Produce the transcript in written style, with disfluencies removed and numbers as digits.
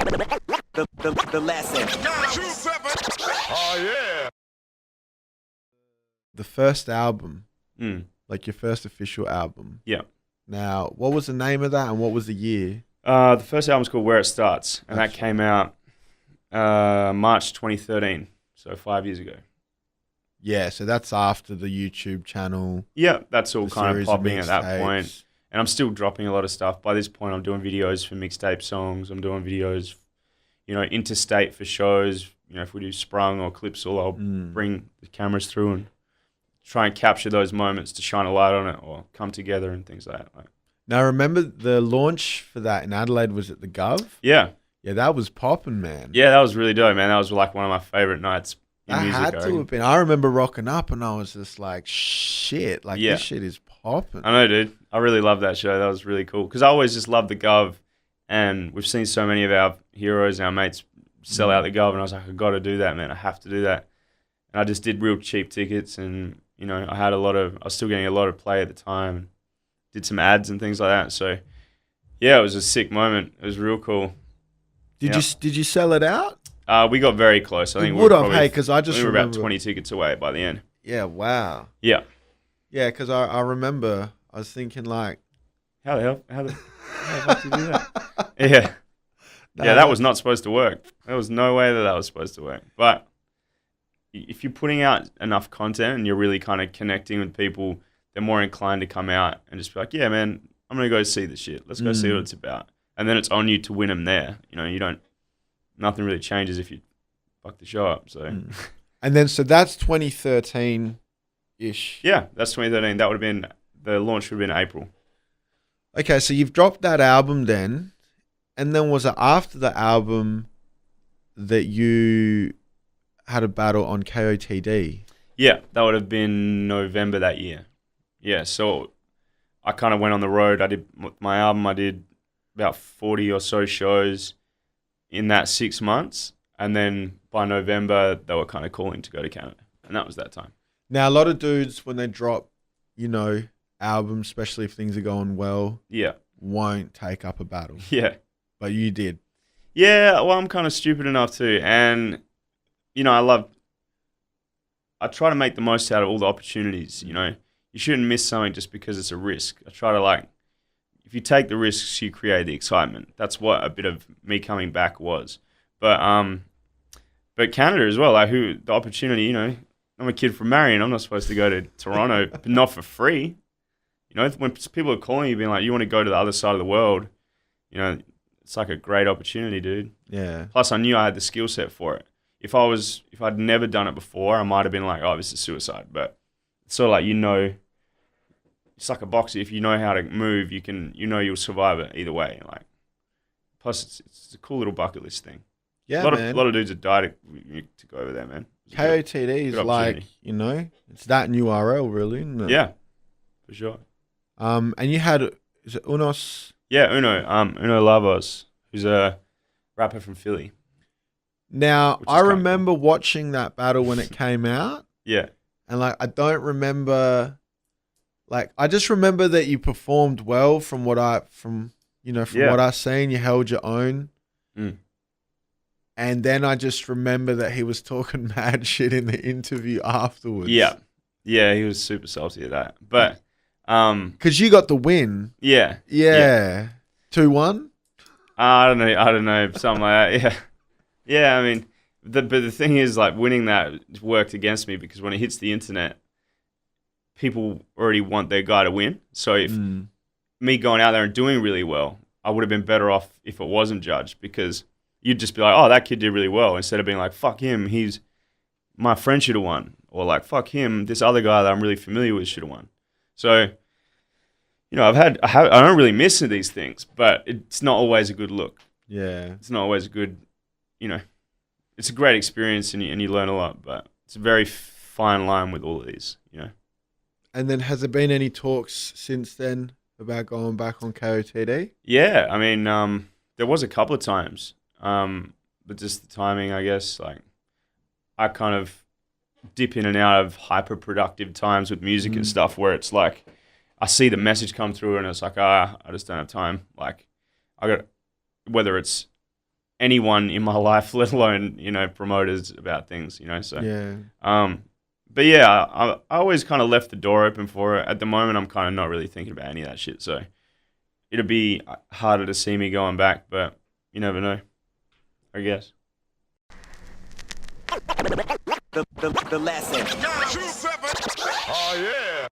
The lesson. Oh yeah. The first album, Mm. like your first official album. Yeah. Now, what was the name of that and what was the year? The first album's called Where It Starts, and that That's came out March 2013, so 5 years ago. Yeah, so that's after the YouTube channel. Yeah, that's all the kind of series popping at that point. mixtapes. And I'm still dropping a lot of stuff. By this point, I'm doing videos for mixtape songs. I'm doing videos, interstate for shows. If we do Sprung or Clipsal, I'll bring the cameras through and try and capture those moments to shine a light on it or come together and things like that. Now, remember the launch for that in Adelaide was at the Gov? Yeah. Yeah, that was popping, man. Yeah, that was really dope, man. That was like one of my favorite nights in That music. had I to reckon. have been. I remember rocking up and I was just like, shit, like Yeah. this shit is popping. I know, dude. I really love that show. That was really cool. Because I always just loved the Gov, and we've seen so many of our heroes and our mates sell out the Gov, and I was like, I got to do that, man. I have to do that. And I just did real cheap tickets, and I was still getting a lot of play at the time. Did some ads and things like that. So yeah, it was a sick moment. It was real cool. Did you sell it out? We got very close. I think would have, probably- hey, because I just we were remember. about 20 tickets away by the end. Yeah, wow. Yeah. Yeah, because I remember I was thinking like, How the fuck did you do that? Yeah. nah, Yeah, that was not supposed to work. There was no way that was supposed to work. But if you're putting out enough content and you're really kind of connecting with people, they're more inclined to come out and just be like, yeah, man, I'm going to go see this shit. Let's go see what it's about. And then it's on you to win them there. Nothing really changes if you fuck the show up. So, And then so that's 2013-ish. yeah, that's 2013. That would have been, the launch would have been April. Okay, so you've dropped that album then, and then was it after the album that you had a battle on KOTD? Yeah, that would have been November that year. Yeah, so I kind of went on the road. I did my album. I did about 40 or so shows in that 6 months. And then by November, they were kind of calling to go to Canada. And that was that time. Now, a lot of dudes, when they drop, albums, especially if things are going well, Yeah. won't take up a battle. Yeah. But you did. Yeah, well, I'm kind of stupid enough too. And, I try to make the most out of all the opportunities, You shouldn't miss something just because it's a risk. I try to if you take the risks, you create the excitement. That's what a bit of me coming back was. But Canada as well, the opportunity, I'm a kid from Marion. I'm not supposed to go to Toronto, but not for free. When people are calling you being like, you want to go to the other side of the world, it's like a great opportunity, dude. Yeah. Plus, I knew I had the skill set for it. If I'd never done it before, I might have been like, oh, this is suicide. But it's sort of like, it's like a boxer. If you know how to move, you'll survive it either way. Plus, it's a cool little bucket list thing. Yeah, a lot man. of dudes have died to go over there, man. KOTD is good like, it's that new URL, really, isn't it? Yeah, for sure. And you had, is it Unos? Yeah, Uno Lavos, who's a rapper from Philly. Now, Which is I kinda remember watching that battle when it came out, Yeah. and I don't remember, I just remember that you performed well from what I seen. You held your own. Mm. And then I just remember that he was talking mad shit in the interview afterwards. Yeah. Yeah, he was super salty at that. But, Because you got the win. yeah. Yeah. 2-1? I don't know, something like that. Yeah. Yeah, I mean, but the thing is, winning that worked against me because when it hits the internet, people already want their guy to win. So if me going out there and doing really well, I would have been better off if it wasn't judged because you'd just be like, oh, that kid did really well, instead of being like, fuck him, my friend should have won. Or fuck him, this other guy that I'm really familiar with should have won. So, I don't really miss these things, but it's not always a good look. Yeah. It's not always a good, it's a great experience and you learn a lot, but it's a very fine line with all of these, And then has there been any talks since then about going back on KOTD? Yeah, I mean, there was a couple of times, but just the timing, I guess. I kind of dip in and out of hyper productive times with music and stuff where it's I see the message come through and it's I just don't have time. Whether it's anyone in my life, let alone, you know, promoters about things, you know. So Yeah. but yeah, I always kind of left the door open for it. At the moment, I'm kind of not really thinking about any of that shit. So it'll be harder to see me going back, but you never know, I guess. The lesson. 927. Oh, yeah.